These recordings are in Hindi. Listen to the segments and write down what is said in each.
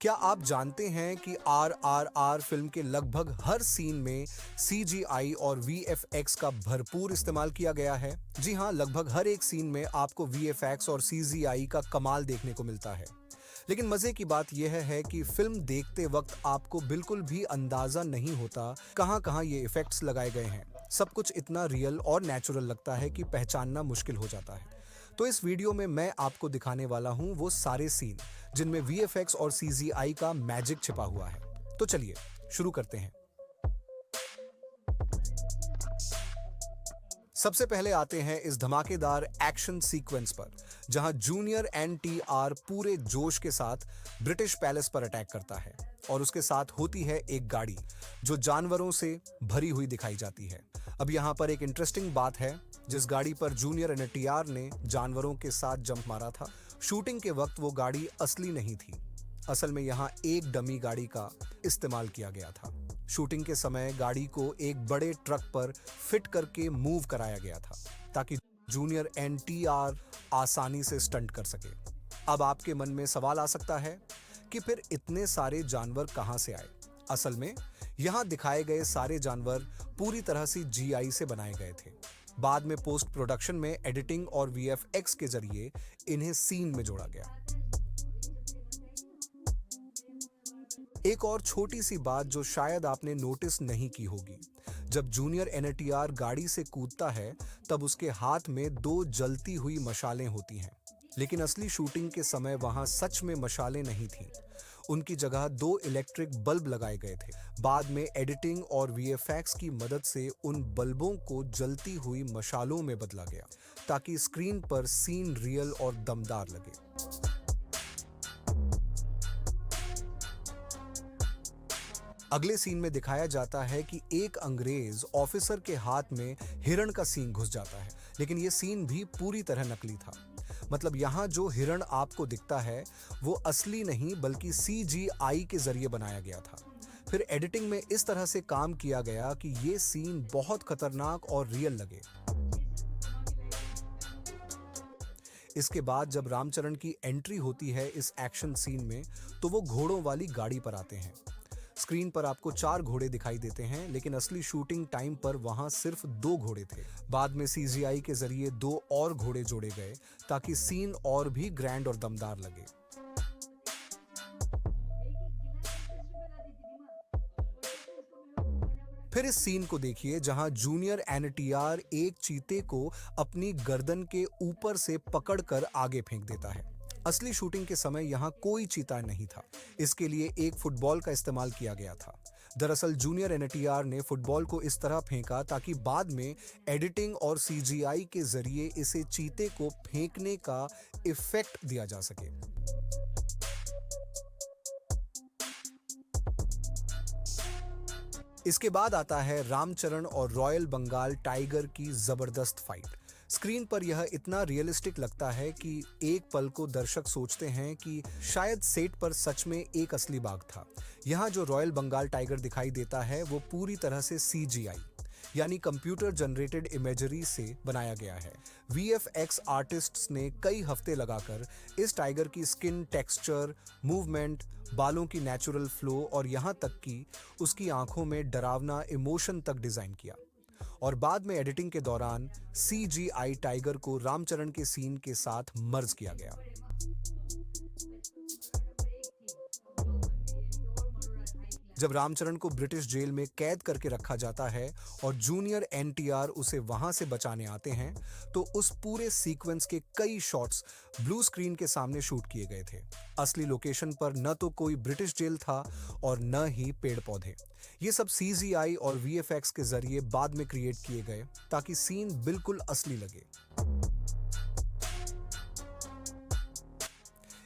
क्या आप जानते हैं कि आरआरआर फिल्म के लगभग हर सीन में सीजीआई और वीएफएक्स का भरपूर इस्तेमाल किया गया है? जी हाँ, लगभग हर एक सीन में आपको वीएफएक्स और सीजीआई का कमाल देखने को मिलता है। लेकिन मजे की बात यह है कि फिल्म देखते वक्त आपको बिल्कुल भी अंदाजा नहीं होता कहां-कहां ये इफेक्ट्स लगाए गए हैं। सब कुछ इतना रियल और नेचुरल लगता है कि पहचानना मुश्किल हो जाता है। तो इस वीडियो में मैं आपको दिखाने वाला हूं वो सारे सीन जिनमें वीएफएक्स और सीजीआई का मैजिक छिपा हुआ है। तो चलिए शुरू करते हैं। सबसे पहले आते हैं इस धमाकेदार एक्शन सीक्वेंस पर, जहां जूनियर एनटीआर पूरे जोश के साथ ब्रिटिश पैलेस पर अटैक करता है और उसके साथ होती है एक गाड़ी जो जानवरों से भरी हुई दिखाई जाती है। अब यहां पर एक इंटरेस्टिंग बात है, जिस गाड़ी पर जूनियर एनटीआर ने जानवरों के साथ जंप मारा था, शूटिंग के वक्त वो गाड़ी असली नहीं थी। असल में यहां एक डमी गाड़ी का इस्तेमाल किया गया था। शूटिंग के समय गाड़ी को एक बड़े ट्रक पर फिट करके मूव कराया गया था ताकि जूनियर एनटीआर आसानी से स्टंट कर सके। अब आपके मन में सवाल आ सकता है कि फिर इतने सारे जानवर कहां से आए? असल में यहां दिखाए गए सारे जानवर पूरी तरह से जीआई से बनाए गए थे। बाद में पोस्ट प्रोडक्शन में एडिटिंग और वीएफएक्स के जरिए इन्हें सीन में जोड़ा गया। एक और छोटी सी बात जो शायद आपने नोटिस नहीं की होगी, जब जूनियर एनटीआर गाड़ी से कूदता है तब उसके हाथ में दो जलती हुई मशालें होती हैं, लेकिन असली शूटिंग के समय वहां सच में मशालें नहीं थीं। उनकी जगह दो इलेक्ट्रिक बल्ब लगाए गए थे। बाद में एडिटिंग और वीएफएक्स की मदद से उन बल्बों को जलती हुई मशालों में बदला गया ताकि स्क्रीन पर सीन रियल और दमदार लगे। अगले सीन में दिखाया जाता है कि एक अंग्रेज ऑफिसर के हाथ में हिरण का सींग घुस जाता है, लेकिन यह सीन भी पूरी तरह नकली था। मतलब यहाँ जो हिरण आपको दिखता है वो असली नहीं बल्कि सीजीआई के जरिए बनाया गया था। फिर एडिटिंग में इस तरह से काम किया गया कि ये सीन बहुत खतरनाक और रियल लगे। इसके बाद जब रामचरण की एंट्री होती है इस एक्शन सीन में, तो वो घोड़ों वाली गाड़ी पर आते हैं। स्क्रीन पर आपको 4 घोड़े दिखाई देते हैं, लेकिन असली शूटिंग टाइम पर वहां सिर्फ 2 घोड़े थे। बाद में सीजीआई के जरिए 2 और घोड़े जोड़े गए ताकि सीन और भी ग्रैंड और दमदार लगे। फिर इस सीन को देखिए जहां जूनियर एनटीआर एक चीते को अपनी गर्दन के ऊपर से पकड़कर आगे फेंक देता है। असली शूटिंग के समय यहाँ कोई चीता नहीं था। इसके लिए एक फुटबॉल का इस्तेमाल किया गया था। दरअसल जूनियर एनटीआर ने फुटबॉल को इस तरह फेंका ताकि बाद में एडिटिंग और सीजीआई के जरिए इसे चीते को फेंकने का इफेक्ट दिया जा सके। इसके बाद आता है रामचरण और रॉयल बंगाल टाइगर की जबरदस्त फाइट। स्क्रीन पर यह इतना रियलिस्टिक लगता है कि एक पल को दर्शक सोचते हैं कि शायद सेट पर सच में एक असली बाघ था। यहाँ जो रॉयल बंगाल टाइगर दिखाई देता है वो पूरी तरह से सीजीआई यानी कंप्यूटर जनरेटेड इमेजरी से बनाया गया है। वीएफएक्स आर्टिस्ट्स ने कई हफ्ते लगाकर इस टाइगर की स्किन टेक्सचर, मूवमेंट, बालों की नेचुरल फ्लो और यहाँ तक कि उसकी आंखों में डरावना इमोशन तक डिजाइन किया। और बाद में एडिटिंग के दौरान सीजीआई टाइगर को रामचरण के सीन के साथ मर्ज किया गया। जब रामचरण को ब्रिटिश जेल में कैद करके रखा जाता है और जूनियर एनटीआर उसे वहां से बचाने आते हैं, तो उस पूरे सीक्वेंस के कई शॉट्स ब्लू स्क्रीन के सामने शूट किए गए थे। असली लोकेशन पर न तो कोई ब्रिटिश जेल था और न ही पेड़ पौधे। ये सब सीजीआई और वीएफएक्स के जरिए बाद में क्रिएट किए गए ताकि सीन बिल्कुल असली लगे।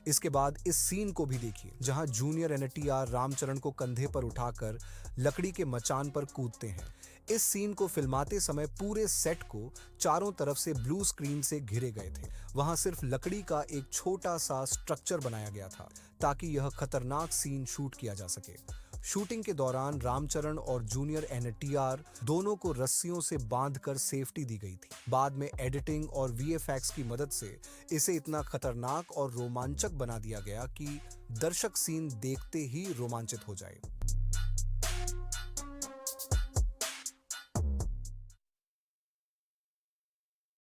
इसके बाद इस सीन को भी देखिए जहां जूनियर एनटीआर रामचरण को कंधे पर उठाकर लकड़ी के मचान पर कूदते हैं। इस सीन को फिल्माते समय पूरे सेट को चारों तरफ से ब्लू स्क्रीन से घिरे गए थे। वहां सिर्फ लकड़ी का एक छोटा सा स्ट्रक्चर बनाया गया था ताकि यह खतरनाक सीन शूट किया जा सके। शूटिंग के दौरान रामचरण और जूनियर एनटीआर दोनों को रस्सियों से बांधकर सेफ्टी दी गई थी। बाद में एडिटिंग और वीएफएक्स की मदद से इसे इतना खतरनाक और रोमांचक बना दिया गया कि दर्शक सीन देखते ही रोमांचित हो जाए।